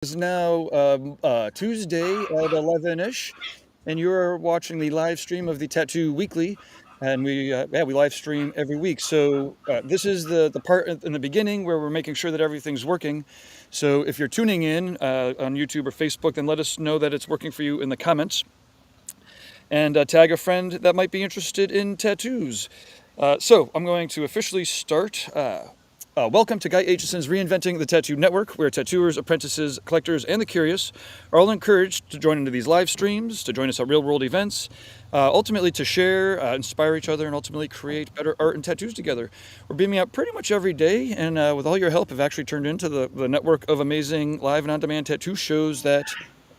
Is now Tuesday at 11-ish, and you're watching the live stream of the Tattoo Weekly, and we live stream every week. So this is the part in the beginning where we're making sure that everything's working. So if you're tuning in on YouTube or Facebook, then let us know that it's working for you in the comments, and tag a friend that might be interested in tattoos. So I'm going to officially start. Welcome to Guy Aitchison's Reinventing the Tattoo Network, where tattooers, apprentices, collectors, and the curious are all encouraged to join into these live streams, to join us at real-world events, ultimately to share, inspire each other, and ultimately create better art and tattoos together. We're beaming out pretty much every day, and with all your help, have actually turned into the network of amazing live and on-demand tattoo shows that,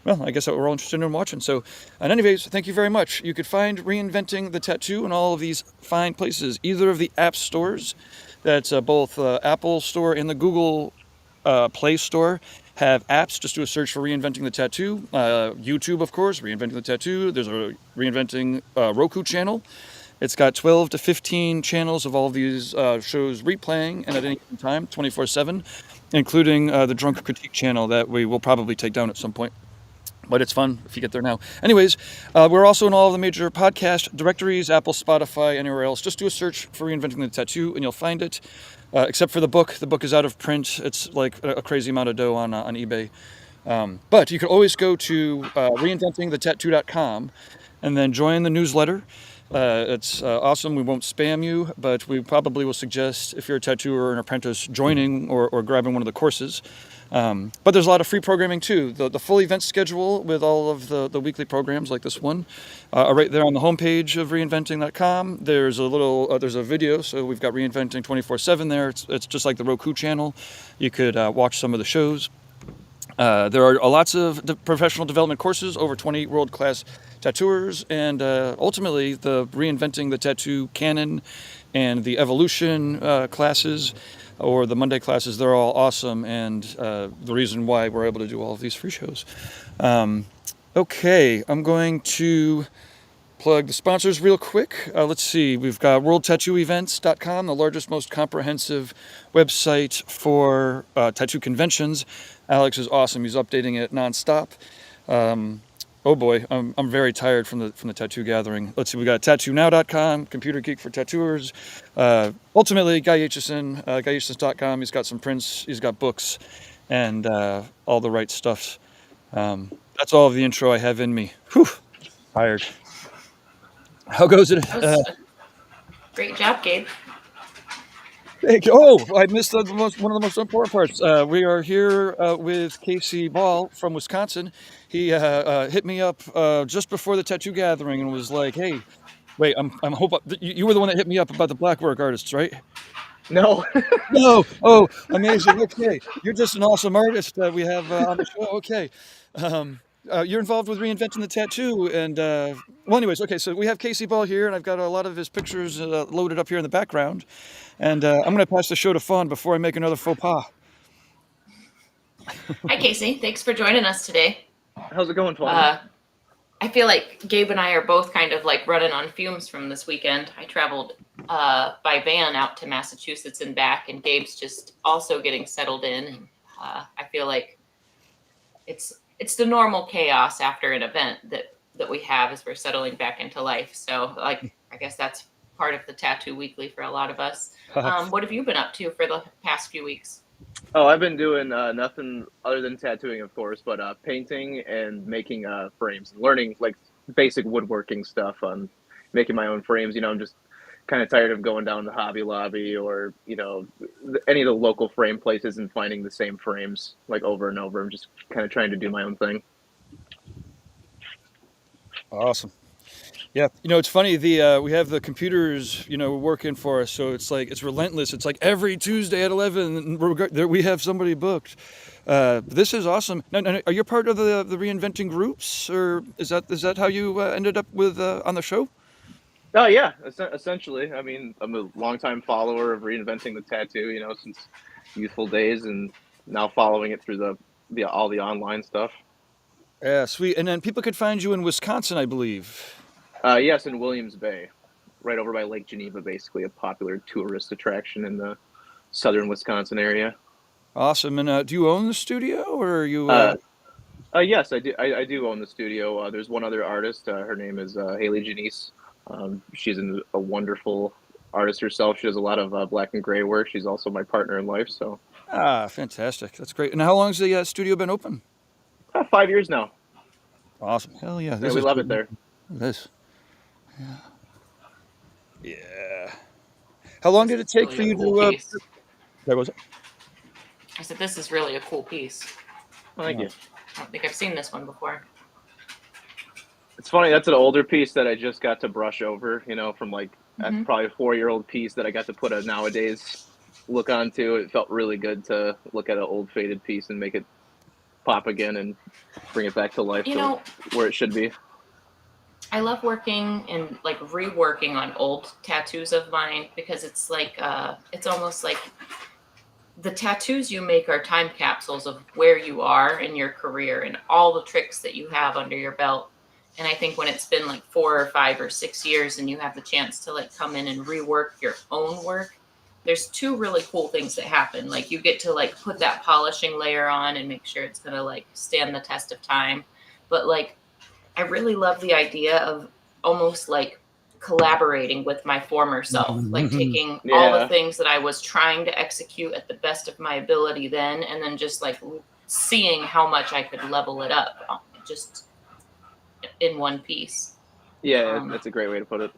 well, I guess that we're all interested in watching. So, anyways, thank you very much. You could find Reinventing the Tattoo in all of these fine places, either of the app stores. That's both Apple Store and the Google Play Store have apps. Just do a search for Reinventing the Tattoo. YouTube, of course, Reinventing the Tattoo. There's a Reinventing Roku channel. It's got 12 to 15 channels of all of these shows replaying, and at any given time, 24/7, including the Drunk Critique channel that we will probably take down at some point. But it's fun if you get there now. Anyways, we're also in all of the major podcast directories, Apple, Spotify, anywhere else. Just do a search for Reinventing the Tattoo and you'll find it. Except for the book. The book is out of print. It's like a crazy amount of dough on eBay. But you can always go to reinventingthetattoo.com and then join the newsletter. It's awesome. We won't spam you, but we probably will suggest, if you're a tattooer or an apprentice, joining or grabbing one of the courses. But there's a lot of free programming too. The full event schedule with all of the weekly programs like this one are right there on the homepage of reinventing.com. There's a little, there's a video, so we've got Reinventing 24/7 there. It's just like the Roku channel. You could watch some of the shows. There are lots of professional development courses, over 20 world-class tattooers, and ultimately the Reinventing the Tattoo Canon and the Evolution classes, or the Monday classes. They're all awesome, and the reason why we're able to do all of these free shows. Okay, I'm going to plug the sponsors real quick. Let's see, we've got worldtattooevents.com, the largest, most comprehensive website for tattoo conventions. Alex is awesome. He's updating it nonstop. Oh boy, I'm very tired from the tattoo gathering. Let's see, we got tattoonow.com, Computer Geek for tattooers. Ultimately, Guy Aitchison, GuyAitchison.com. He's got some prints, he's got books, and all the right stuff. That's all of the intro I have in me. Whew, tired. How goes it? That was a great job, Gabe. Thank you. Oh, I missed one of the most important parts. We are here with Casey Ball from Wisconsin. He hit me up just before the tattoo gathering and was like, "Hey, wait, I'm hope you were the one that hit me up about the Blackwork artists, right?" No. No. Oh, amazing. Okay, you're just an awesome artist that we have on the show. Okay. You're involved with Reinventing the Tattoo, and well, anyways, okay. So we have Casey Ball here, and I've got a lot of his pictures loaded up here in the background, and I'm going to pass the show to Fawn before I make another faux pas. Hi, Casey. Thanks for joining us today. How's it going, Fawn? I feel like Gabe and I are both kind of like running on fumes from this weekend. I traveled by van out to Massachusetts and back, and Gabe's just also getting settled in. And I feel like it's the normal chaos after an event that we have as we're settling back into life. So, like, I guess that's part of the Tattoo Weekly for a lot of us. What have you been up to for the past few weeks? Oh, I've been doing nothing other than tattooing, of course, but painting and making frames and learning like basic woodworking stuff on making my own frames. I'm just kind of tired of going down to Hobby Lobby or any of the local frame places and finding the same frames like over and over. I'm just kind of trying to do my own thing. Awesome. Yeah, it's funny. We have the computers, working for us, so it's like it's relentless. It's like every Tuesday at 11, we have somebody booked. This is awesome. Now, are you part of the Reinventing groups, or is that how you ended up with on the show? Oh yeah, essentially. I mean, I'm a longtime follower of Reinventing the Tattoo, since youthful days, and now following it through the all the online stuff. Yeah, sweet. And then people could find you in Wisconsin, I believe. Yes, in Williams Bay, right over by Lake Geneva, basically a popular tourist attraction in the southern Wisconsin area. Awesome. And do you own the studio, or are you? Yes, I do. I do own the studio. There's one other artist. Her name is Haley Janice. She's a wonderful artist herself. She does a lot of black and gray work. She's also my partner in life. So Fantastic. That's great. And how long's the studio been open? 5 years now. Awesome. Hell yeah. Yeah, This we is love cool. it there. Look at this. Yeah. How long This did it is take really for a you cool to? piece. That was it. I said, this is really a cool piece. Oh, thank you. I don't think I've seen this one before. It's funny. That's an older piece that I just got to brush over. From like that's Mhm. probably a 4-year-old piece that I got to put a nowadays look onto. It felt really good to look at an old faded piece and make it pop again and bring it back to life You to know, where it should be. I love working and like reworking on old tattoos of mine because it's like it's almost like the tattoos you make are time capsules of where you are in your career and all the tricks that you have under your belt. And I think when it's been like 4 or 5 or 6 years and you have the chance to like come in and rework your own work, there's two really cool things that happen. Like you get to like put that polishing layer on and make sure it's gonna like stand the test of time. But like I really love the idea of almost like collaborating with my former self, like taking all the Yeah. things that I was trying to execute at the best of my ability then, and then just like seeing how much I could level it up just in one piece. Yeah, Um, that's a great way to put it.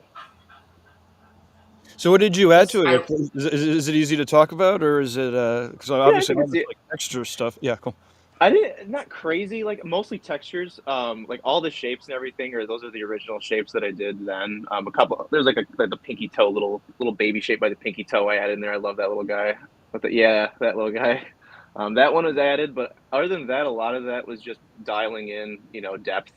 So what did you add to I, it? Is it easy to talk about, or is it? Because Yeah, I obviously think all it's this like extra stuff. Yeah, cool. I didn't not crazy, like mostly textures. Like all the shapes and everything, or those are the original shapes that I did then. A couple there's like the pinky toe, little baby shape by the pinky toe I added in there. I love that little guy. That little guy. That one was added, but other than that, a lot of that was just dialing in, depth,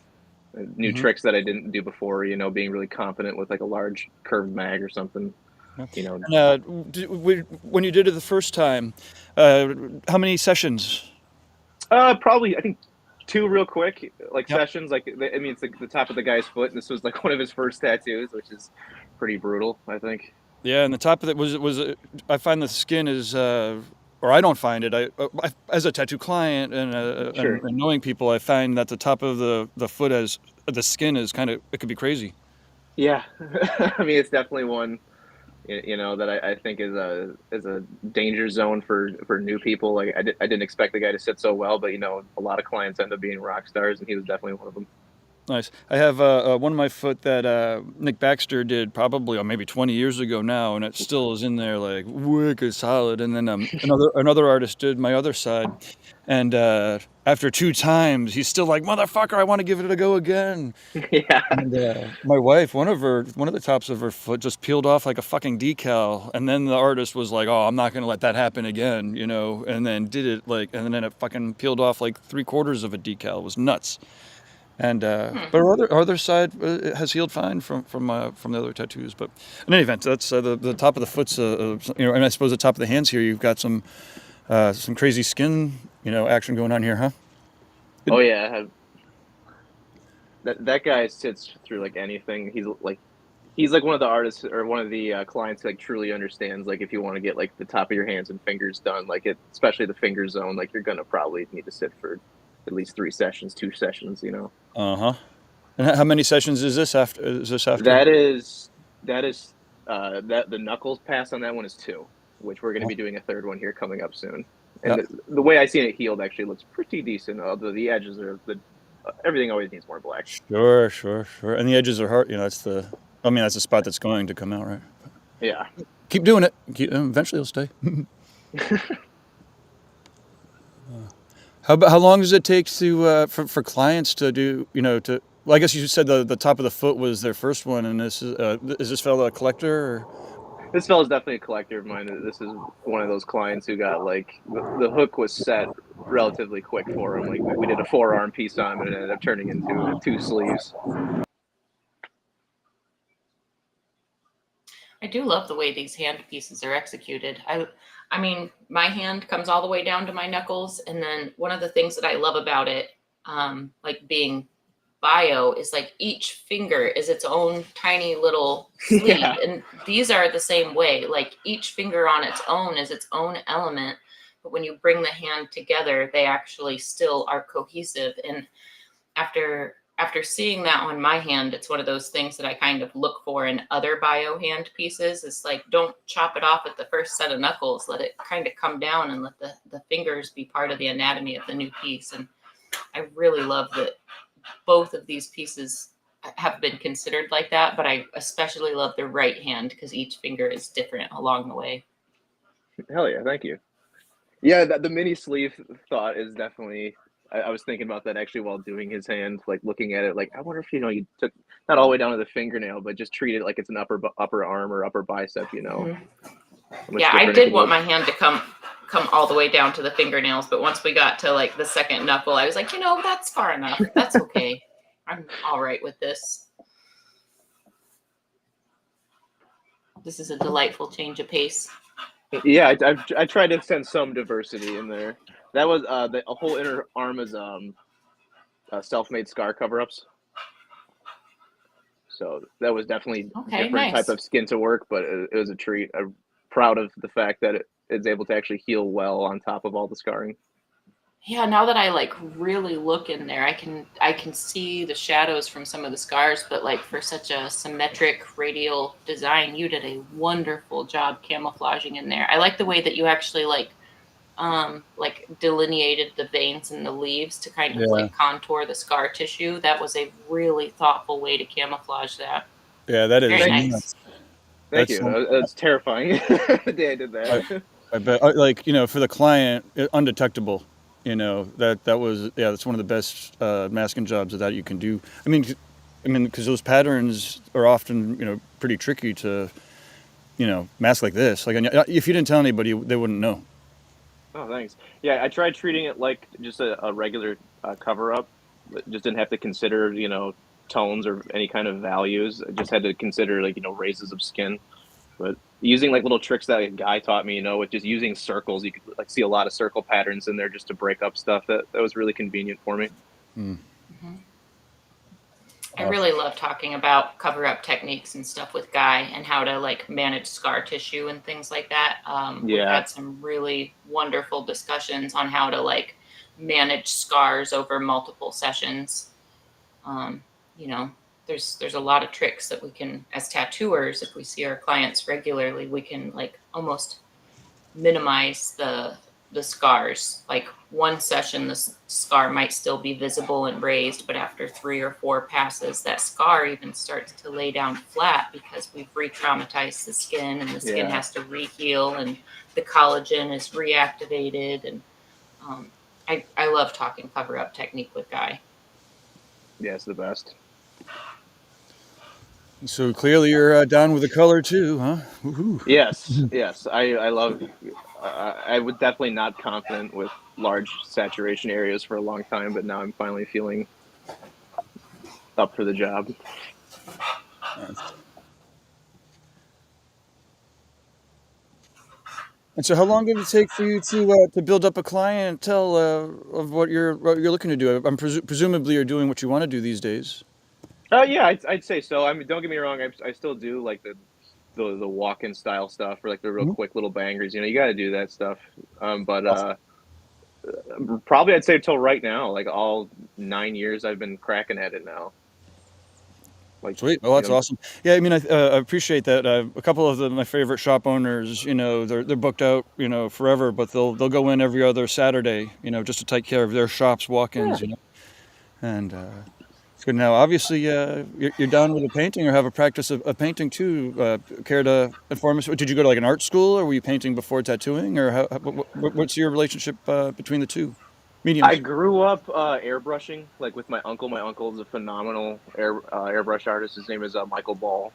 new Hmm. tricks that I didn't do before. Being really confident with like a large curved mag or something. Yeah. You know, And when you did it the first time, how many sessions? Probably I think two real quick like Yep. sessions. Like I mean, it's like the top of the guy's foot, and this was like one of his first tattoos, which is pretty brutal. I think. Yeah, and the top of it was I find the skin is, or I don't find it. As a tattoo client Sure. and knowing people, I find that the top of the foot as the skin is kind of it could be crazy. Yeah. I mean, it's definitely one that I think is a danger zone for new people. Like I didn't expect the guy to sit so well, but a lot of clients end up being rock stars, and he was definitely one of them. Nice. I have one of my foot that Nick Baxter did probably, or maybe 20 years ago now, and it still is in there like wicked solid. And then another artist did my other side, and after 2 times, he's still like, "Motherfucker, I want to give it a go again." Yeah. And my wife, one of the tops of her foot just peeled off like a fucking decal, and then the artist was like, "Oh, I'm not gonna let that happen again," and then did it like, and then it fucking peeled off like 3/4 of a decal. It was nuts. And hmm. but our other side has healed fine from the other tattoos. But in any event, that's the top of the foot's and I suppose the top of the hands here, you've got some crazy skin action going on here, huh? Oh yeah. That guy sits through like anything. He's like one of the artists or one of the clients who, like truly understands like if you want to get like the top of your hands and fingers done, like especially the finger zone, like you're gonna probably need to sit for at least 3 sessions, 2 sessions. Uh-huh. And how many sessions is this after? That is that the knuckles pass on that one is 2, which we're going to Oh, be doing a third one here coming up soon. yeah. And the way I see it healed actually looks pretty decent, although the edges are everything always needs more black. Sure. And the edges are hard. That's the spot that's going to come out, right? Yeah. Keep doing it. Eventually it'll stay. How long does it take to for clients to do well, I guess you said the top of the foot was their first one, and is this fellow a collector or? This fella's definitely a collector of mine. This is one of those clients who got like the hook was set relatively quick for him. Like we did a forearm piece on him and it ended up turning into 2 sleeves. I do love the way these hand pieces are executed. I mean, my hand comes all the way down to my knuckles, and then one of the things that I love about it, like being bio, is like each finger is its own tiny little sleeve, Yeah. and these are the same way. Like each finger on its own is its own element, but when you bring the hand together, they actually still are cohesive. And after seeing that on my hand, it's one of those things that I kind of look for in other bio hand pieces. It's like, don't chop it off at the first set of knuckles. Let it kind of come down and let the fingers be part of the anatomy of the new piece. And I really love that both of these pieces have been considered like that, but I especially love the right hand because each finger is different along the way. Hell yeah, thank you. Yeah, the mini sleeve thought is definitely. I was thinking about that actually while doing his hand, like looking at it, like I wonder if you took not all the way down to the fingernail, but just treat it like it's an upper arm or upper bicep. Mhm. How much Yeah, I different it did could want look. my hand to come all the way down to the fingernails, but once we got to like the second knuckle, I was like, that's far enough. That's okay. I'm all right with this. This is a delightful change of pace. Yeah, I tried to send some diversity in there. That was the a whole inner arm is self-made scar cover-ups. So that was definitely Okay, different type nice. of skin to work, but it was a treat. I'm proud of the fact that it is able to actually heal well on top of all the scarring. Yeah, now that I like really look in there, I can see the shadows from some of the scars, but like for such a symmetric radial design, you did a wonderful job camouflaging in there. I like the way that you actually like delineated the veins and the leaves to kind of Yeah, like contour the scar tissue. That was a really thoughtful way to camouflage that. yeah, that is Very Thank you. nice. nuts. Thank That's you. It's terrifying the day I did I, that. I bet, like for the client, undetectable. That was that's one of the best masking jobs that you can do. I mean, because those patterns are often pretty tricky to mask like this. Like, and if you didn't tell anybody, they wouldn't know. Oh, thanks. Yeah, I tried treating it like just a regular cover up, but just didn't have to consider, tones or any kind of values. I just had to consider like, raises of skin. But using like little tricks that a guy taught me, with just using circles, you could like see a lot of circle patterns in there just to break up stuff. That was really convenient for me. Mm, Mhm. I awesome. really love talking about cover up techniques and stuff with Guy and how to like manage scar tissue and things like that. We've Yeah, had some really wonderful discussions on how to like manage scars over multiple sessions. Um, you know, there's a lot of tricks that we can, as tattooers, if we see our clients regularly, we can like almost minimize the scars. Like one session, the scar might still be visible and raised, but after 3 or 4 passes, that scar even starts to lay down flat because we've re-traumatized the skin, and the skin yeah, has to re-heal, and the collagen is reactivated. And um, I love talking cover up technique with Guy. yeah, it's the best. So clearly you're down with the color too, huh? Woohoo. Yes, yes, I love. I was definitely not confident with large saturation areas for a long time, but now I'm finally feeling up for the job. Nice. And so, how long did it take for you to build up a clientele of what you're looking to do? Presumably you're doing what you want to do these days. Yeah, I'd say so. I mean, don't get me wrong. I still do like the walk-in style stuff or like the real Mhm. quick little bangers. You got to do that stuff. But Awesome. probably I'd say till right now, like all 9 years I've been cracking at it now. Like, Sweet. Oh, you that's know, awesome. Yeah, I mean, I appreciate that. A couple of my favorite shop owners, they're booked out, forever, but they'll go in every other Saturday, just to take care of their shop's yeah. walk-ins. And it's good. Now, obviously, you're down with the painting or have a practice of painting too. Care to inform us? Did you go to like an art school, or were you painting before tattooing, or what's your relationship between the two I mediums? grew up airbrushing, like with my uncle. My uncle is a phenomenal airbrush artist. His name is Michael Ball.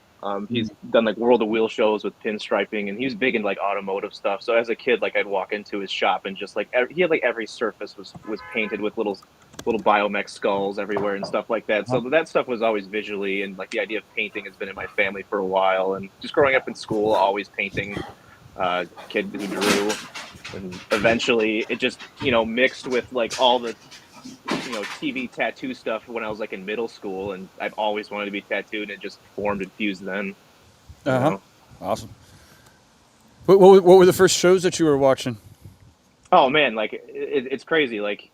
He's Mhm. done like World of Wheel shows with pinstriping, and he was big in like automotive stuff. So as a kid, like I'd walk into his shop and just like he had like every surface was painted with little biomech skulls everywhere and stuff like that. Uh-huh. So that stuff was always visually, and like the idea of painting has been in my family for a while. And just growing up in school, always painting, kid who drew, and eventually it just mixed with like all the TV tattoo stuff when I was like in middle school, and I've always wanted to be tattooed, and it just formed and fused then. You Uh-huh. know, Awesome. What were the first shows that you were watching? Oh man, like it's crazy. Like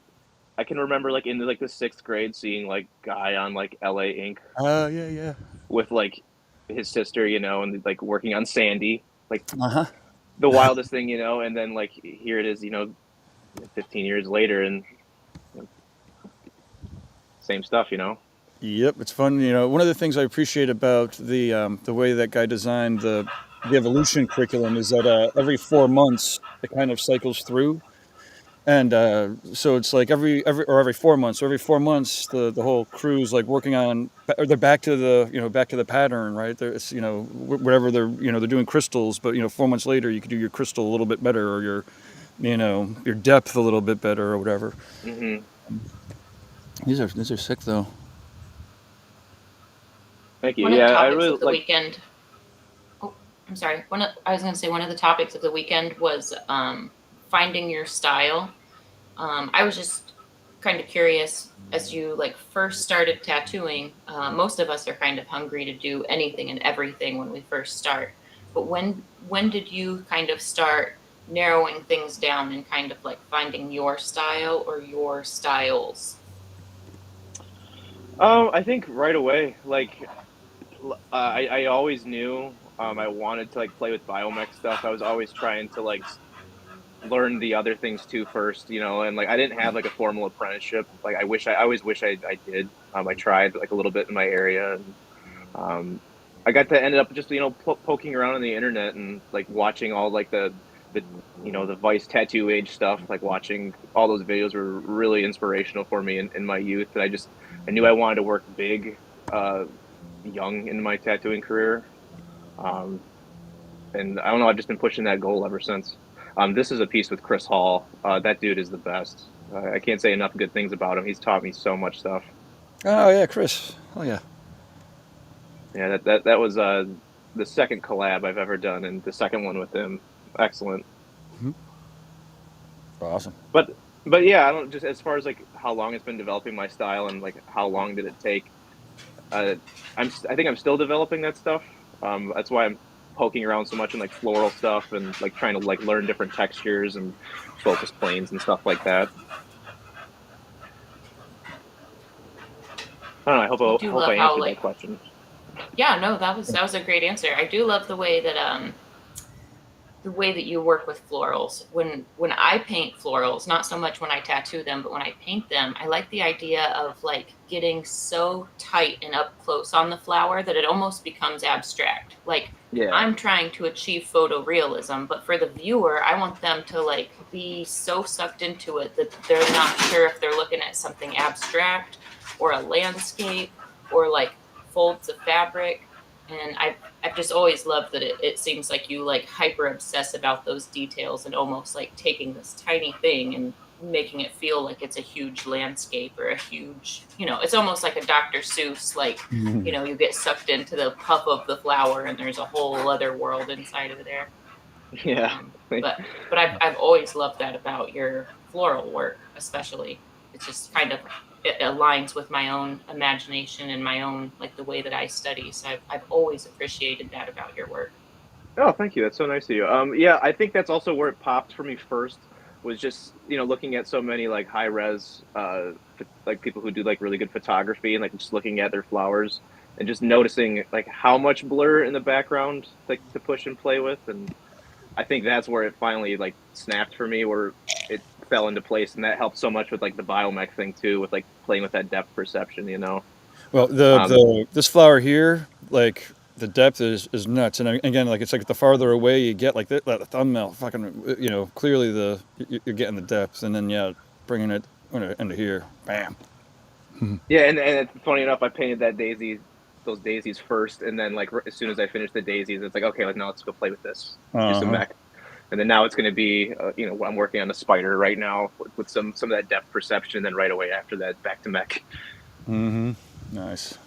I can remember like in like the sixth grade seeing like guy on like LA Inc. Yeah, yeah. with like his sister, and like working on Sandy, like Uh-huh. the wildest thing, and then like here it is, 15 years later, and same stuff. Yep, it's fun. You know, one of the things I appreciate about the way that guy designed the evolution curriculum is that every 4 months it kind of cycles through, and so it's like every 4 months, or every 4 months the whole crew's like working on, or they're back to the pattern, right? It's whatever they're doing crystals, but 4 months later you could do your crystal a little bit better, or your depth a little bit better, or whatever. Hmm. These are sick though. Thank you. One of the Yeah, I topics really of the like. weekend. Oh, I'm sorry. I was going to say one of the topics of the weekend was finding your style. I was just kind of curious as you like first started tattooing. Most of us are kind of hungry to do anything and everything when we first start. But when did you kind of start narrowing things down and kind of like finding your style or your styles? I think right away, like I always knew I wanted to like play with biomech stuff. I was always trying to like learn the other things too first, and like I didn't have like a formal apprenticeship. Like I always wish I did. I tried like a little bit in my area, and um, I got to ended up just poking around on the internet and like watching all like the Vice tattoo age stuff. Like watching all those videos were really inspirational for me in my youth. And I knew I wanted to work big, uh, young in my tattooing career. Um, and I don't know, I've just been pushing that goal ever since. This is a piece with Chris Hall. That dude is the best. I can't say enough good things about him. He's taught me so much stuff. Oh yeah, Chris. Oh yeah. Yeah, that was the second collab I've ever done, and the second one with him. Excellent. Mhm. Awesome. But but yeah, I don't just as far as like how long it's been developing my style and like how long did it take. Uh, I think I'm still developing that stuff. That's why I'm poking around so much in like floral stuff and like trying to like learn different textures and focus planes and stuff like that. I don't know. I I do hope I love how answered that like question. yeah, no, that was a great answer. I do love the way that you work with florals. When I paint florals, not so much when I tattoo them, but when I paint them, I like the idea of like getting so tight and up close on the flower that it almost becomes abstract. Like Yeah. I'm trying to achieve photorealism, but for the viewer, I want them to like be so sucked into it that they're not sure if they're looking at something abstract or a landscape or like folds of fabric. And I've just always loved that it seems like you like hyper obsess about those details and almost like taking this tiny thing and making it feel like it's a huge landscape or a huge, it's almost like a Dr. Seuss, like, Mhm. you get sucked into the puff of the flower and there's a whole other world inside of there. Yeah. But I've always loved that about your floral work, especially. It's just kind of it aligns with my own imagination and my own like the way that I study. So I've always appreciated that about your work. Oh, thank you. That's so nice of you. Yeah, I think that's also where it popped for me first was just looking at so many like high res like people who do like really good photography and like just looking at their flowers and just noticing like how much blur in the background like to push and play with, and I think that's where it finally like snapped for me, where it fell into place, and that helped so much with like the biomech thing too, with like playing with that depth perception. Well, the Um, the this flower here, like the depth is nuts, and again, like it's like the farther away you get, like that thumbnail, fucking, clearly you're getting the depth, and then yeah, bringing it into here, bam. yeah, and funny enough, I painted those daisies first, and then like as soon as I finished the daisies, it's like okay, like now let's go play with this, do some Uh-huh. mech, and then now it's going to be I'm working on a spider right now with some of that depth perception, and then right away after that back to mech. Mm-hmm. Nice.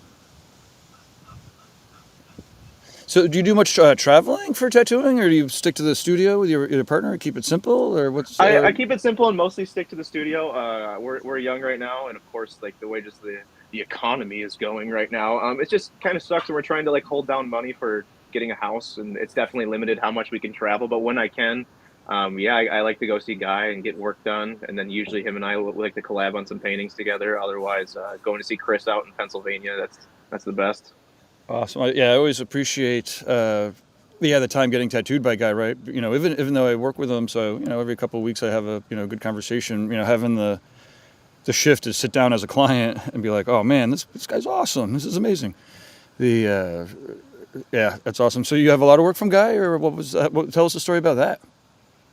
So, do you do much traveling for tattooing, or do you stick to the studio with your partner and keep it simple, or what's? I keep it simple and mostly stick to the studio. We're young right now, and of course, like the way just the economy is going right now, it just kind of sucks. And we're trying to like hold down money for getting a house, and it's definitely limited how much we can travel. But when I can, Yeah, I like to go see Guy and get work done, and then usually him and I will like to collab on some paintings together. Otherwise, going to see Chris out in Pennsylvania, that's the best. Awesome. Yeah, I always appreciate the time getting tattooed by a guy, right? Even though I work with him, so every couple of weeks I have a good conversation. Having the shift to sit down as a client and be like, oh man, this guy's awesome. This is amazing. Yeah, that's awesome. So you have a lot of work from Guy, or what was that? Tell us a story about that.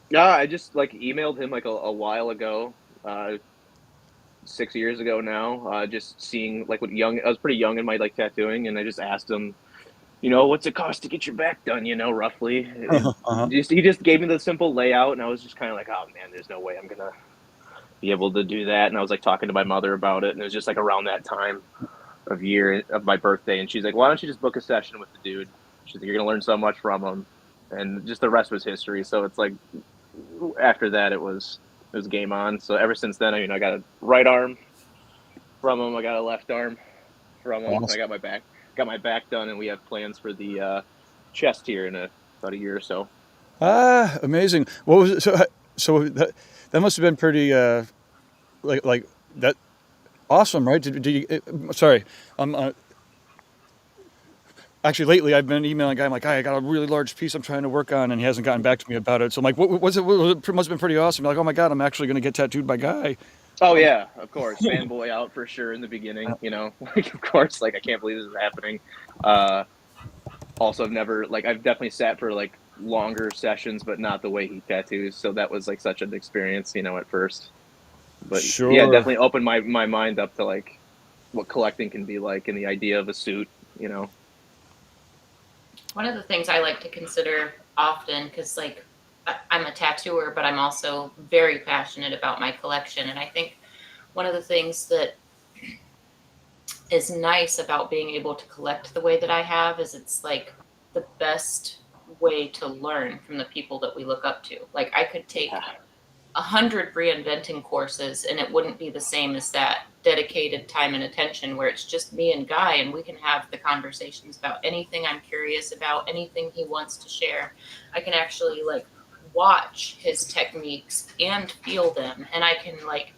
Yeah, I just like emailed him like a while ago, 6 years ago now. Just seeing like what young I was pretty young in my like tattooing, and I just asked him, what's it cost to get your back done, roughly. And Uh-huh. he just gave me the simple layout, and I was just kind of like, oh man, there's no way I'm gonna be able to do that. And I was like talking to my mother about it, and it was just like around that time of year of my birthday, and she's like, why don't you just book a session with the dude? She's like, you're gonna learn so much from him, and just the rest was history. So it's like after that, it was game on. So ever since then, I got a right arm from him, I got a left arm from him, I Awesome. got my back done, and we have plans for the chest here in about a year or so. Amazing. What was it? So that must have been pretty like that awesome, right? Did you? Sorry, I'm actually lately I've been emailing a guy. I'm like, I got a really large piece I'm trying to work on, and he hasn't gotten back to me about it. So I'm like, what was it? Must have been pretty awesome. Like, oh my god, I'm actually going to get tattooed by Guy. Oh yeah, of course, fanboy out for sure in the beginning. Like of course, like I can't believe this is happening. Uh, Also, I've definitely sat for like longer sessions, but not the way he tattoos. So that was like such an experience, at first. But yeah, it Sure. definitely opened my mind up to like what collecting can be like and the idea of a suit. One of the things I like to consider often, because like I'm a tattooer, but I'm also very passionate about my collection. And I think one of the things that is nice about being able to collect the way that I have is it's like the best way to learn from the people that we look up to. Like I could take 100 reinventing courses and it wouldn't be the same as that dedicated time and attention where it's just me and Guy and we can have the conversations about anything I'm curious about, anything he wants to share. I can actually like watch his techniques and feel them, and I can like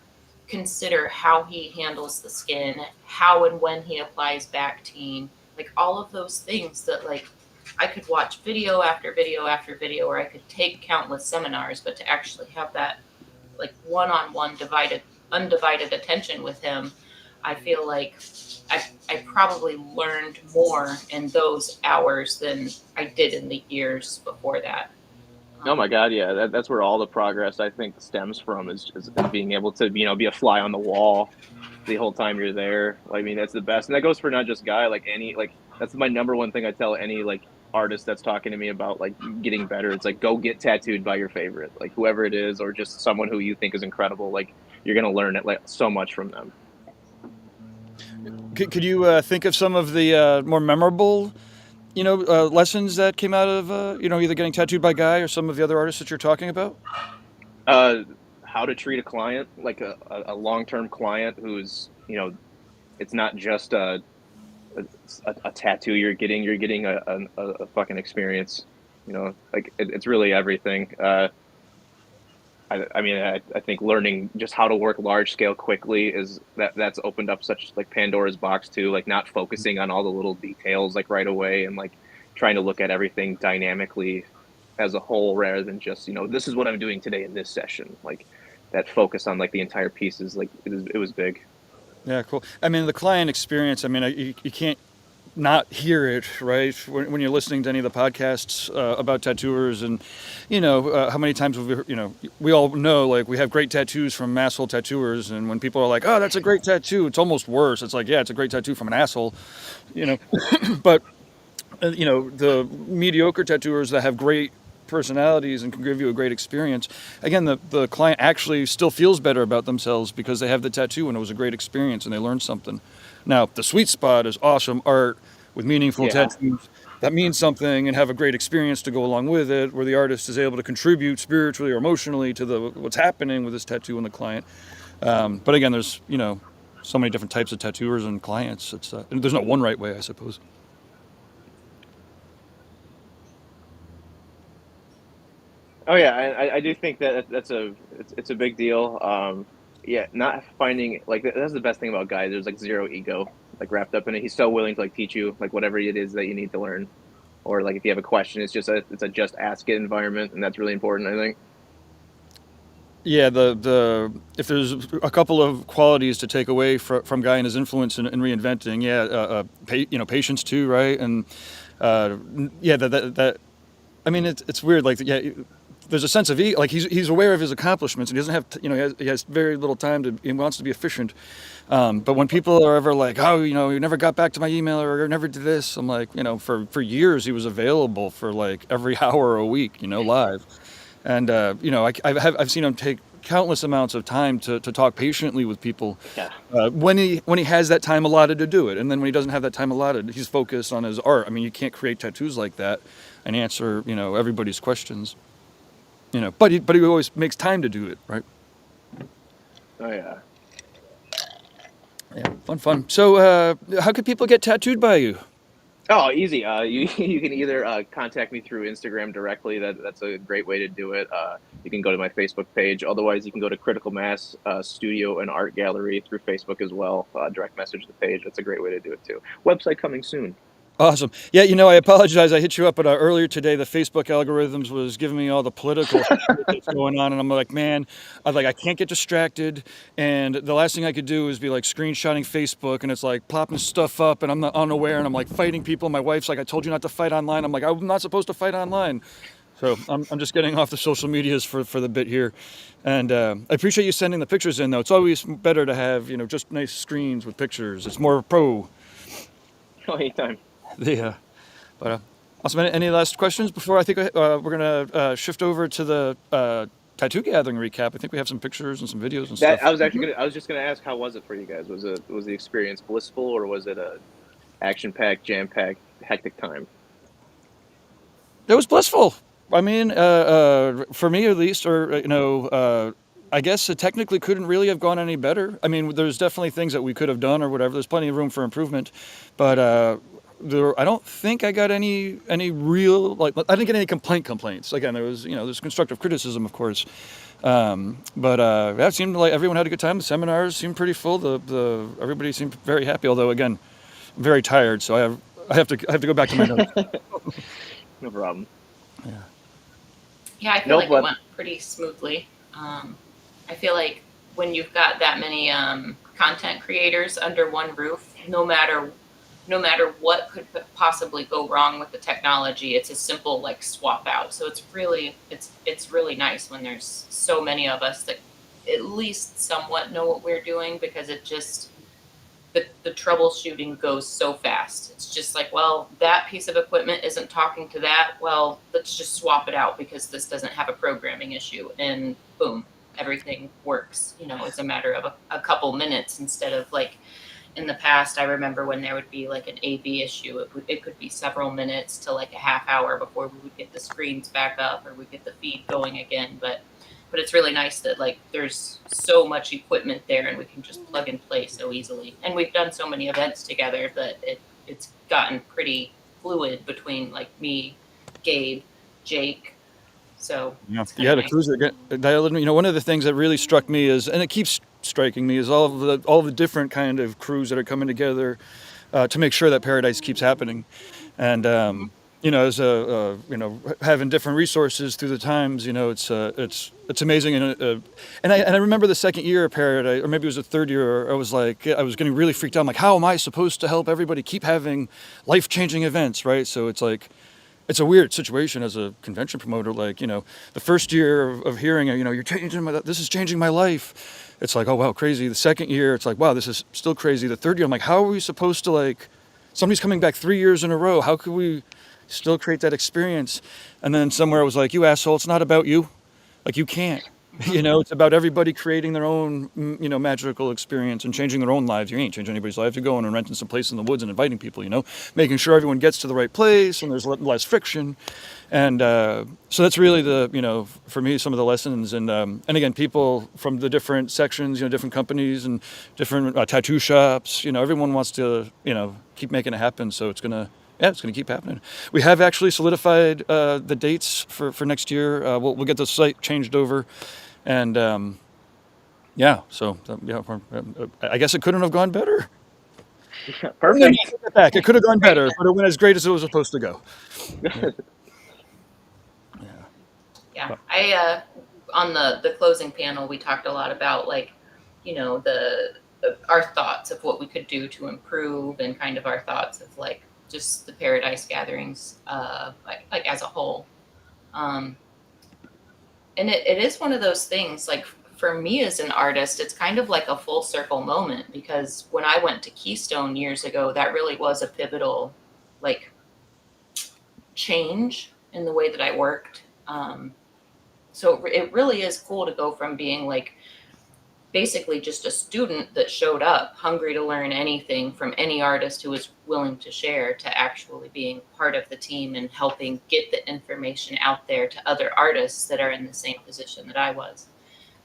consider how he handles the skin, how and when he applies Bactine, like all of those things that like I could watch video after video after video, or I could take countless seminars, but to actually have that like one-on-one undivided attention with him, I feel like I probably learned more in those hours than I did in the years before that. Oh my Um, God, yeah, that's where all the progress I think stems from is being able to be a fly on the wall the whole time you're there. I mean, that's the best, and that goes for not just Guy, like any like that's my number one thing I tell any like artist that's talking to me about like getting better. It's like go get tattooed by your favorite, like whoever it is, or just someone who you think is incredible. Like you're gonna learn it like so much from them. Could you think of some of the more memorable, lessons that came out of, either getting tattooed by Guy or some of the other artists that you're talking about? Uh, how to treat a client like a long term client who's it's not just a tattoo you're getting a fucking experience, like it's really everything. I mean, I think learning just how to work large scale quickly that's opened up such like Pandora's box too, like not focusing on all the little details like right away, and like trying to look at everything dynamically as a whole rather than just this is what I'm doing today in this session. Like that focus on like the entire piece is like it was big. Yeah, cool. I mean, the client experience, I mean, you can't not hear it, right? When you're listening to any of the podcasts about tattooers, and how many times we all know like we have great tattoos from asshole tattooers, and when people are like, "Oh, that's a great tattoo," it's almost worse. It's like, yeah, it's a great tattoo from an asshole, you know. But the mediocre tattooers that have great personalities and can give you a great experience. Again, the client actually still feels better about themselves because they have the tattoo and it was a great experience and they learned something. Now, the sweet spot is awesome art with meaningful Yeah. tattoos that mean something and have a great experience to go along with it, where the artist is able to contribute spiritually or emotionally to what's happening with this tattoo and the client. But again, there's so many different types of tattooers and clients. There's no one right way, I suppose. Oh yeah, I do think that it's a big deal. Yeah, not finding like that's the best thing about Guy. There's like zero ego like wrapped up in it. He's so willing to like teach you like whatever it is that you need to learn, or like if you have a question, it's a just ask it environment, and that's really important. I think. Yeah, the if there's a couple of qualities to take away from Guy and his influence in reinventing, yeah, patience too, right? And yeah, that I mean, it's weird. Like, yeah, there's a sense of like he's aware of his accomplishments, and he doesn't have he has very little time to. He wants to be efficient. But when people are ever like, oh, you never got back to my email or never did this, I'm like, for years he was available for like every hour a week, live. And I've seen him take countless amounts of time to talk patiently with people Yeah. when he has that time allotted to do it, and then when he doesn't have that time allotted, he's focused on his art. I mean, you can't create tattoos like that and answer everybody's questions. But he always makes time to do it, right? Oh yeah. Yeah, fun. So how could people get tattooed by you? Oh, easy. You can either contact me through Instagram directly. That's a great way to do it. You can go to my Facebook page. Otherwise, you can go to Critical Mass Studio and Art Gallery through Facebook as well. Direct message the page. That's a great way to do it too. Website coming soon. Awesome. Yeah, I apologize. I hit you up, but earlier today, the Facebook algorithms was giving me all the political stuff that's going on, and I'm like, man, I can't get distracted. And the last thing I could do is be like screenshotting Facebook, and it's like popping stuff up, and I'm not unaware, and I'm like fighting people. My wife's like, I told you not to fight online. I'm like, I'm not supposed to fight online. So I'm just getting off the social medias for the bit here. And I appreciate you sending the pictures in, though. It's always better to have, just nice screens with pictures. It's more pro. Oh, anytime. Yeah. But awesome. Any last questions before I think we're going to shift over to the tattoo gathering recap? I think we have some pictures and some videos and stuff. I was just gonna ask, how was it for you guys? Was the experience blissful, or was it a action packed, jam packed, hectic time? It was blissful. I mean, for me at least, or I guess it technically couldn't really have gone any better. I mean, there's definitely things that we could have done or whatever. There's plenty of room for improvement, but I don't think I got any real, like, I didn't get any complaints. Again, there was there's constructive criticism, of course, but yeah, it seemed like everyone had a good time. The seminars seemed pretty full. The everybody seemed very happy. Although again, I'm very tired, so I have to go back to my notes. No problem. Yeah, I feel like it went pretty smoothly. I feel like when you've got that many content creators under one roof, no matter what could possibly go wrong with the technology, it's a simple like swap out. So it's really nice when there's so many of us that at least somewhat know what we're doing, because it just the troubleshooting goes so fast. It's just like, well, that piece of equipment isn't talking to that. Well, let's just swap it out because this doesn't have a programming issue, and boom, everything works. It's a matter of a couple minutes instead of like in the past. I remember when there would be like an AV issue, it could be several minutes to like a half hour before we would get the screens back up or we get the feed going again. But it's really nice that like there's so much equipment there and we can just plug and play so easily. And we've done so many events together that it's gotten pretty fluid between like me, Gabe, Jake. So yeah, the crews again. One of the things that really struck me is, and it keeps striking me, is all of the different kind of crews that are coming together to make sure that Paradise keeps happening. And as having different resources through the times, it's amazing. And I remember the second year of Paradise, or maybe it was the third year, I was getting really freaked out. I'm like, how am I supposed to help everybody keep having life-changing events, right? So it's like, it's a weird situation as a convention promoter. Like, the first year of hearing, this is changing my life. It's like, oh, wow, crazy. The second year, it's like, wow, this is still crazy. The third year, I'm like, how are we supposed to, like, somebody's coming back 3 years in a row. How could we still create that experience? And then somewhere I was like, you asshole, it's not about you. Like, you can't. It's about everybody creating their own, magical experience and changing their own lives. You ain't changing anybody's life. You're going and renting some place in the woods and inviting people, making sure everyone gets to the right place and there's less friction. And so that's really for me, some of the lessons. And again, people from the different sections, different companies and different tattoo shops, everyone wants to, keep making it happen. So it's going to Yeah, it's going to keep happening. We have actually solidified the dates for next year. We'll get the site changed over, and yeah. So yeah, I guess it couldn't have gone better. No, Perfect. take it back. It could have gone Great. better, but it went as great as it was supposed to go. Yeah. Yeah, I on the closing panel we talked a lot about like, you know, the our thoughts of what we could do to improve and kind of our thoughts of like just the Paradise gatherings like as a whole. Um, and it is one of those things like for me as an artist, it's kind of like a full circle moment because when I went to Keystone years ago, that really was a pivotal like change in the way that I worked. So it really is cool to go from being like basically just a student that showed up hungry to learn anything from any artist who was willing to share to actually being part of the team and helping get the information out there to other artists that are in the same position that I was.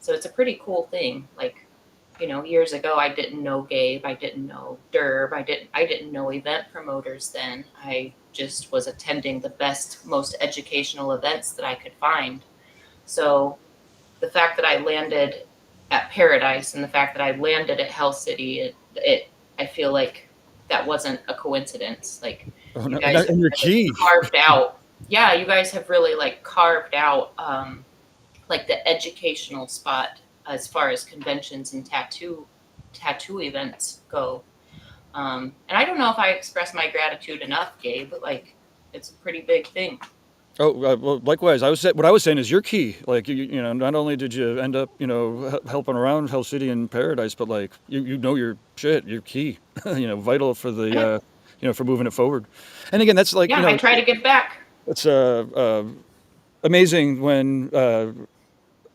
So it's a pretty cool thing. Like, you know, years ago I didn't know Gabe, I didn't know Derb, I didn't know event promoters then. I just was attending the best, most educational events that I could find. So the fact that I landed at Paradise and the fact that I landed at Hell City, it I feel like that wasn't a coincidence. Like Oh, you no, guys have and your really key. carved out. Yeah, you guys have really like carved out like the educational spot as far as conventions and tattoo events go. And I don't know if I express my gratitude enough, Gabe, but like it's a pretty big thing. Oh, well, likewise. What I was saying is your key. Like you know, not only did you end up, you know, helping around Hell City and Paradise, but like you know your shit, your key. You know, vital for the you know, for moving it forward. And again, that's like, you Yeah, I know, try to give back. it's amazing when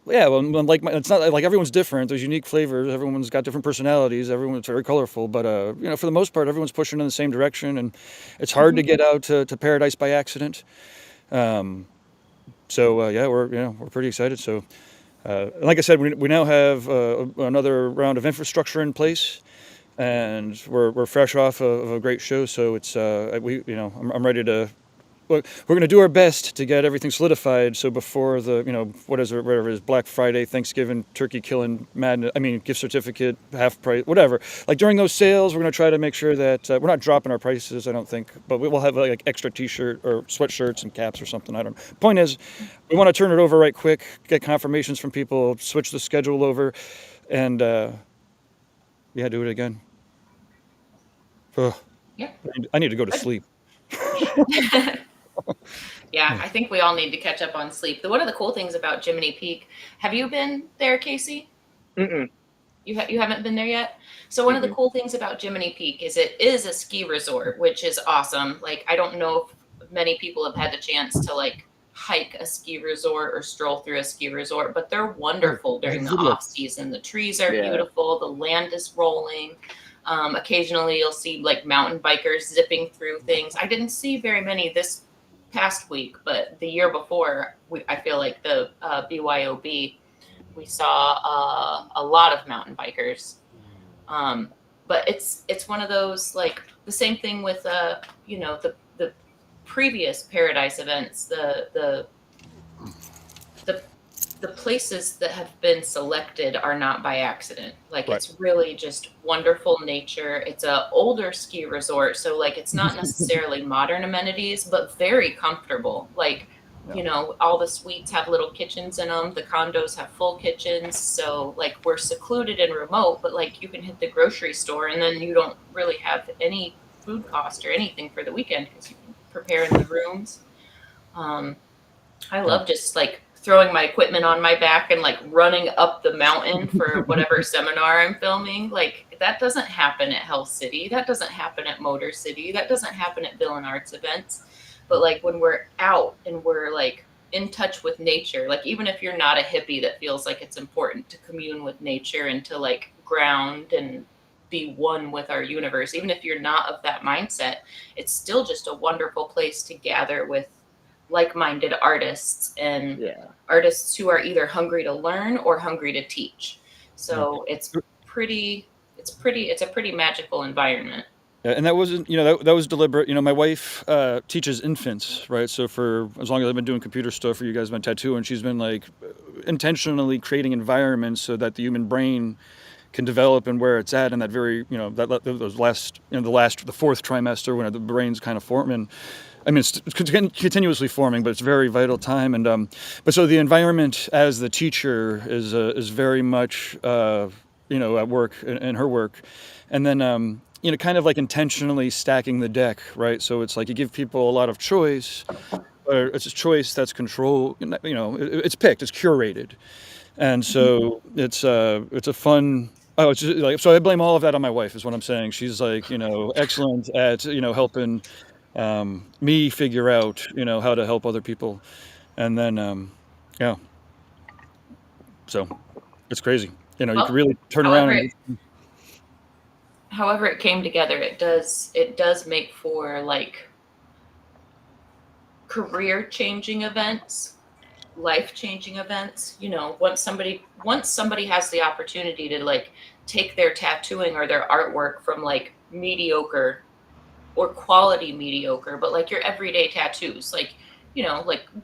yeah, when like it's not like everyone's different. There's unique flavors. Everyone's got different personalities. Everyone's very colorful, but you know, for the most part, everyone's pushing in the same direction, and it's hard to get out to Paradise by accident. Um, so yeah, we're pretty excited. So like I said, we now have another round of infrastructure in place, and we're fresh off of a great show. So it's we you know I'm ready to. We're going to do our best to get everything solidified. So before the, you know, whatever it is, Black Friday, Thanksgiving, turkey killing, madness. I mean, gift certificate, half price, whatever. Like during those sales, we're going to try to make sure that we're not dropping our prices. I don't think, but we will have like extra T-shirt or sweatshirts and caps or something. I don't know. Point is, we want to turn it over right quick, get confirmations from people, switch the schedule over, and yeah, do it again. Ugh. Yeah. I need to go to sleep. Yeah, I think we all need to catch up on sleep. One of the cool things about Jiminy Peak, have you been there, Casey? Mm-mm. You haven't been there yet? So one of the cool things about Jiminy Peak is it is a ski resort, which is awesome. Like I don't know if many people have had the chance to like hike a ski resort or stroll through a ski resort, but they're wonderful during the off season. The trees are beautiful, the land is rolling. Occasionally you'll see like mountain bikers zipping through things. I didn't see very many this past week, but the year before, I feel like the BYOB, we saw a lot of mountain bikers. But it's one of those like the same thing with you know the previous Paradise events, the places that have been selected are not by accident. Like it's really just wonderful nature. It's a older ski resort, so like it's not necessarily modern amenities, but very comfortable. Like, you know, all the suites have little kitchens in them. The condos have full kitchens. So like we're secluded and remote, but like you can hit the grocery store and then you don't really have any food cost or anything for the weekend because you can prepare in the rooms. I love just like throwing my equipment on my back and like running up the mountain for whatever seminar I'm filming. Like that doesn't happen at Hell City. That doesn't happen at Motor City. That doesn't happen at Villain Arts events. But like when we're out and we're like in touch with nature, like even if you're not a hippie that feels like it's important to commune with nature and to like ground and be one with our universe, even if you're not of that mindset, it's still just a wonderful place to gather with like-minded artists and artists who are either hungry to learn or hungry to teach. So it's a pretty magical environment. And that wasn't, that was deliberate. My wife teaches infants, right? So for as long as I've been doing computer stuff for you guys, been tattooing, she's been like intentionally creating environments so that the human brain can develop and where it's at in that very, those last, the fourth trimester when the brain's kind of forming. I mean, it's continuously forming, but it's a very vital time. And but so the environment as the teacher is very much at work in her work, and then kind of like intentionally stacking the deck, right? So it's like you give people a lot of choice, but it's a choice that's controlled. It's picked, it's curated, and so it's a fun. Oh, it's just like, so I blame all of that on my wife, is what I'm saying. She's like, excellent at helping me figure out how to help other people, and then yeah, so it's crazy. You can Well, really turn around however and however it came together, it does make for like career changing events, life changing events. Once somebody has the opportunity to like take their tattooing or their artwork from like mediocre or quality mediocre, but like your everyday tattoos, like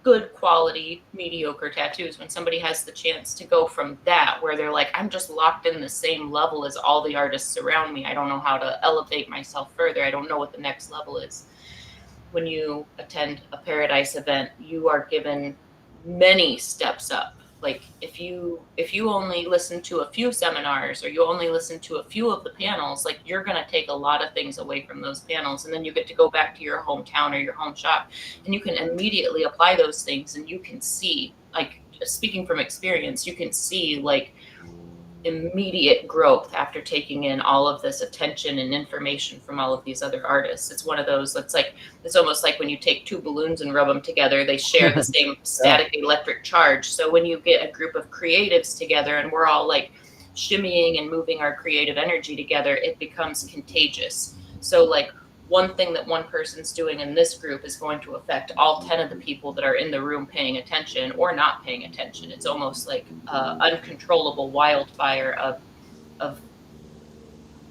good quality mediocre tattoos, when somebody has the chance to go from that, where they're like, I'm just locked in the same level as all the artists around me, I don't know how to elevate myself further, I don't know what the next level is. When you attend a Paradise event, you are given many steps up. Like if you only listen to a few seminars, or you only listen to a few of the panels, like you're going to take a lot of things away from those panels, and then you get to go back to your hometown or your home shop, and you can immediately apply those things, and you can see, like, speaking from experience, you can see like immediate growth after taking in all of this attention and information from all of these other artists. It's one of those that's like, it's almost like when you take two balloons and rub them together, they share the same yeah. static electric charge. So when you get a group of creatives together and we're all like shimmying and moving our creative energy together, it becomes contagious. So like one thing that one person's doing in this group is going to affect all 10 of the people that are in the room paying attention or not paying attention. It's almost like uncontrollable wildfire of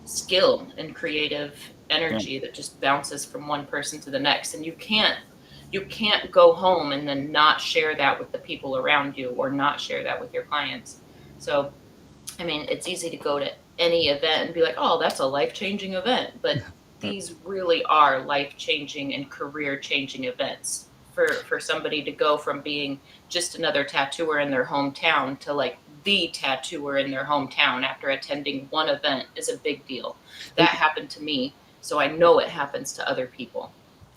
skill and creative energy that just bounces from one person to the next. And you can't go home and then not share that with the people around you, or not share that with your clients. So, I mean, it's easy to go to any event and be like, oh, that's a life-changing event. But these really are life-changing and career-changing events. For somebody to go from being just another tattooer in their hometown to like the tattooer in their hometown after attending one event is a big deal. That happened to me, so I know it happens to other people.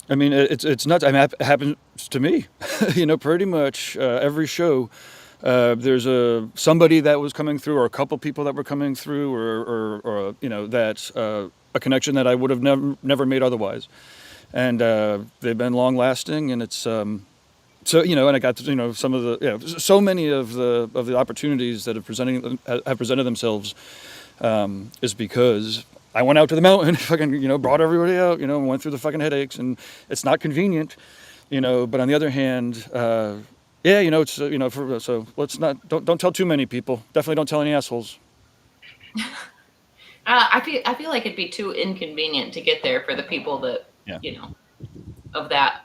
I mean, it's nuts. I mean, it happens to me. Pretty much every show. There's somebody that was coming through, or a couple people that were coming through, or that's a connection that I would have never made otherwise, and they've been long lasting, and it's so and I got to, some of the so many of the opportunities that have presented themselves is because I went out to the mountain, fucking brought everybody out, and went through the fucking headaches, and it's not convenient, but on the other hand. Yeah, it's so let's not don't tell too many people. Definitely don't tell any assholes. I feel like it'd be too inconvenient to get there for the people that Yeah, you know of that.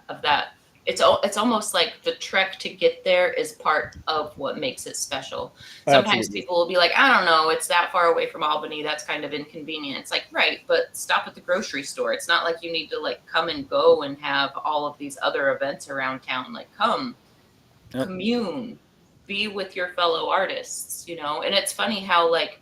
It's almost like the trek to get there is part of what makes it special. Sometimes absolutely. people will be like, I don't know, it's that far away from Albany, that's kind of inconvenient. It's like, right, but stop at the grocery store. It's not like you need to like come and go and have all of these other events around town. Like, come, Yep. commune, be with your fellow artists. And it's funny how like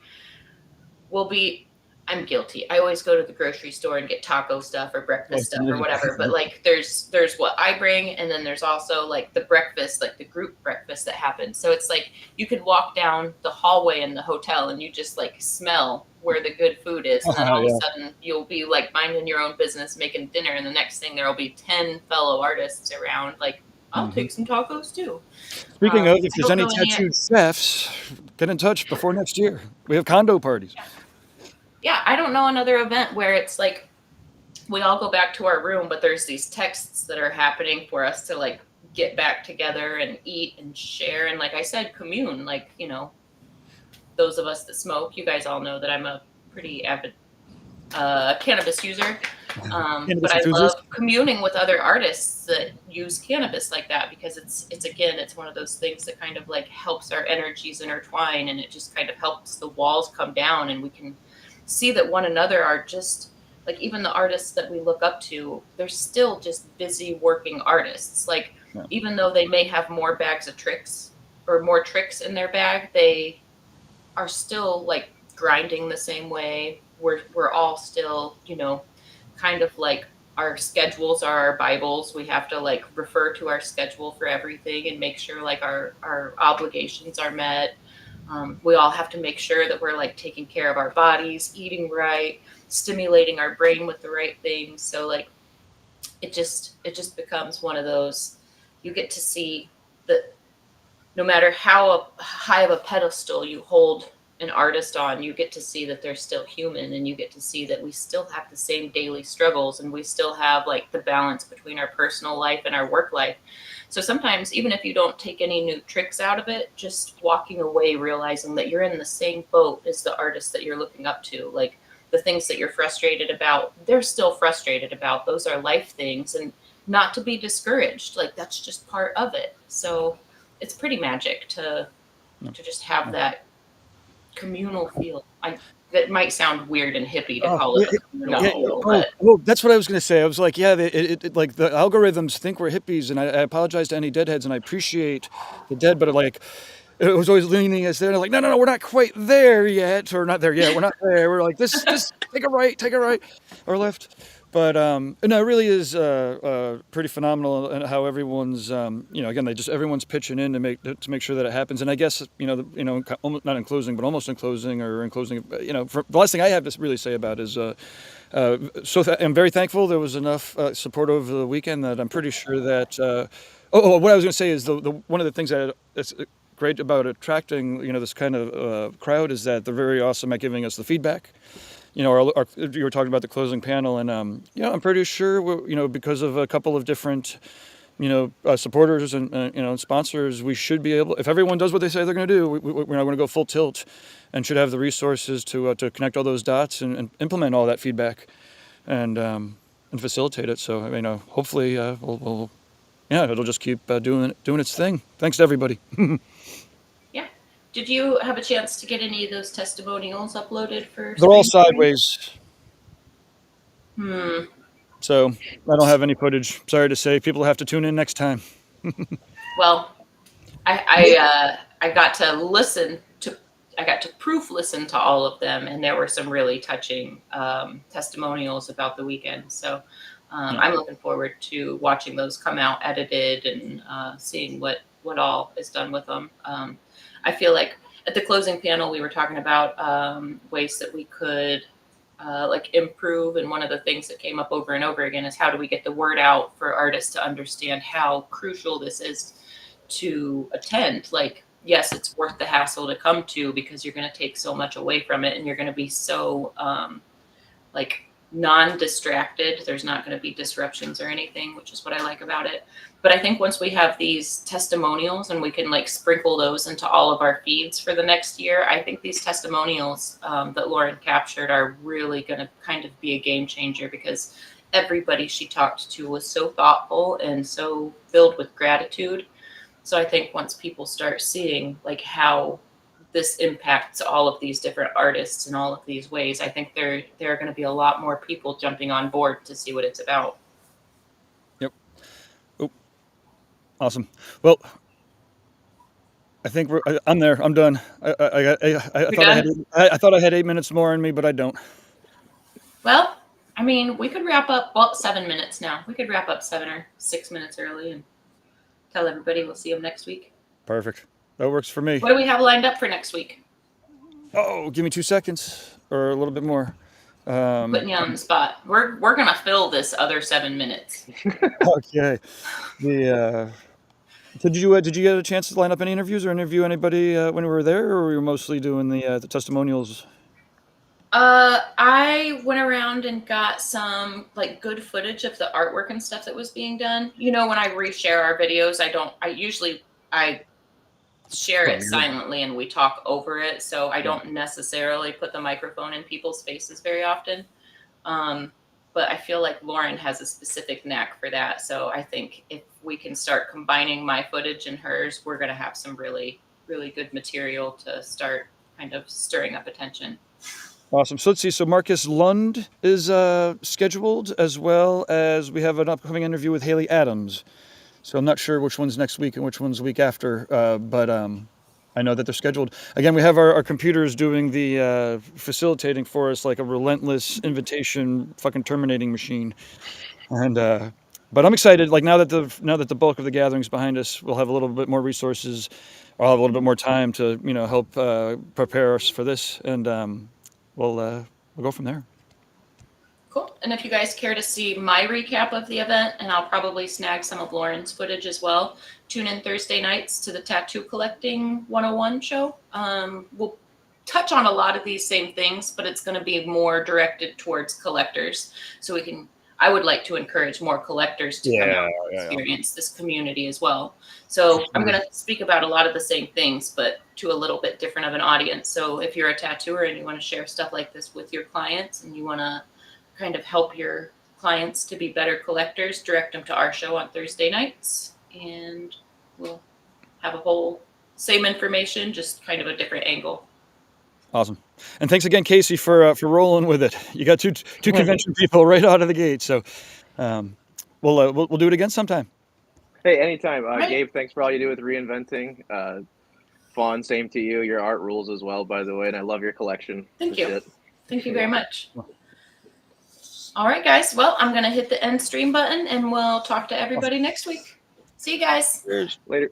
we'll be, I'm guilty, I always go to the grocery store and get taco stuff or breakfast stuff or whatever, but like there's what I bring, and then there's also like the breakfast, like the group breakfast that happens. So it's like you could walk down the hallway in the hotel and you just like smell where the good food is, and then all of Yeah. a sudden you'll be like minding your own business making dinner, and the next thing there'll be 10 fellow artists around, like, I'll hmm take some tacos too. Speaking of, if I there's don't any know any. tattooed chefs, get in touch before next year. We have condo parties. Yeah, I don't know another event where it's like we all go back to our room, but there's these texts that are happening for us to like get back together and eat and share, and like I said, commune. Like, those of us that smoke, you guys all know that I'm a pretty avid cannabis user. Cannabis But I enthusiast. love communing with other artists that use cannabis like that, because it's one of those things that kind of like helps our energies intertwine, and it just kind of helps the walls come down, and we can see that one another are just like, even the artists that we look up to, they're still just busy working artists. Like, Yeah. even though they may have more bags of tricks or more tricks in their bag, they are still like grinding the same way. We're all still, kind of like, our schedules are our Bibles. We have to like refer to our schedule for everything and make sure like our obligations are met. We all have to make sure that we're like taking care of our bodies, eating right, stimulating our brain with the right things. So like, it just becomes one of those, you get to see that no matter how high of a pedestal you hold an artist on, you get to see that they're still human, and you get to see that we still have the same daily struggles, and we still have like the balance between our personal life and our work life. So sometimes, even if you don't take any new tricks out of it, just walking away realizing that you're in the same boat as the artist that you're looking up to. Like, the things that you're frustrated about, they're still frustrated about. Those are life things, and not to be discouraged. Like, that's just part of it. So it's pretty magic to just have that communal feel. That might sound weird and hippie to call it a communal feel, but That's what I was going to say. I was like, yeah, like the algorithms think we're hippies, and I apologize to any deadheads, and I appreciate the dead, but like, it was always leaning us there, and like, no, we're not quite there yet, or not there yet. We're not there. We're like, this, take a right, or left. But no, it really is pretty phenomenal, and how everyone's, again, everyone's pitching in to make sure that it happens. And I guess, almost, not in closing, but almost in closing, the last thing I have to really say about is, I'm very thankful there was enough support over the weekend that I'm pretty sure that. What I was going to say is the one of the things that's great about attracting this kind of crowd is that they're very awesome at giving us the feedback. You were talking about the closing panel, and I'm pretty sure because of a couple of different supporters and sponsors, we should be able, if everyone does what they say they're going to do, we're not going to go full tilt, and should have the resources to connect all those dots and implement all that feedback and facilitate it. So hopefully it'll just keep doing its thing. Thanks to everybody. yeah. Did you have a chance to get any of those testimonials uploaded for? They're all Spring Break? sideways. So I don't have any footage. Sorry to say, people have to tune in next time. Well, I got to listen to, I got to proof listen to all of them, and there were some really touching testimonials about the weekend. So I'm looking forward to watching those come out edited, and seeing what all is done with them. I feel like at the closing panel, we were talking about ways that we could like improve. And one of the things that came up over and over again is, how do we get the word out for artists to understand how crucial this is to attend? Like, yes, it's worth the hassle to come to, because you're going to take so much away from it, and you're going to be so like non-distracted. There's not going to be disruptions or anything, which is what I like about it. But I think once we have these testimonials and we can like sprinkle those into all of our feeds for the next year, I think these testimonials that Lauren captured are really going to kind of be a game changer, because everybody she talked to was so thoughtful and so filled with gratitude. So I think once people start seeing like how this impacts all of these different artists in all of these ways, I think there are going to be a lot more people jumping on board to see what it's about. Yep. Oh, awesome. Well, I think I'm there. I'm done. I thought I had 8 minutes more in me, but I don't. Well, I mean, we could wrap up 7 minutes now. We could wrap up 7 or 6 minutes early and tell everybody we'll see them next week. Perfect. That works for me. What do we have lined up for next week? Oh, give me 2 seconds or a little bit more. Putting you on the spot. We're gonna fill this other 7 minutes. Okay. Did you get a chance to line up any interviews or interview anybody when we were there, or were you mostly doing the testimonials? I went around and got some like good footage of the artwork and stuff that was being done. When I reshare our videos, I share it silently and we talk over it. So I don't necessarily put the microphone in people's faces very often. But I feel like Lauren has a specific knack for that. So I think if we can start combining my footage and hers, we're going to have some really, really good material to start kind of stirring up attention. Awesome. So let's see. So Marcus Lund is scheduled, as well as we have an upcoming interview with Haley Adams. So I'm not sure which one's next week and which one's the week after, but I know that they're scheduled. Again, we have our computers doing the facilitating for us like a relentless invitation fucking terminating machine. And but I'm excited. Like now that the bulk of the gathering's behind us, we'll have a little bit more resources. I'll have a little bit more time to help prepare us for this, and we'll go from there. Cool. And if you guys care to see my recap of the event, and I'll probably snag some of Lauren's footage as well, tune in Thursday nights to the Tattoo Collecting 101 show. We'll touch on a lot of these same things, but it's going to be more directed towards collectors. So I would like to encourage more collectors to come out and experience this community as well. So I'm going to speak about a lot of the same things, but to a little bit different of an audience. So if you're a tattooer and you want to share stuff like this with your clients, and you want to kind of help your clients to be better collectors, direct them to our show on Thursday nights, and we'll have a whole same information, just kind of a different angle. Awesome. And thanks again, Casey, for rolling with it. You got two convention people right out of the gate. So we'll do it again sometime. Hey, anytime. Right. Gabe, thanks for all you do with reinventing. Fawn, same to you. Your art rules as well, by the way, and I love your collection. Thank you. Thank you very much. All right, guys. Well, I'm going to hit the end stream button, and we'll talk to everybody next week. See you guys. Later.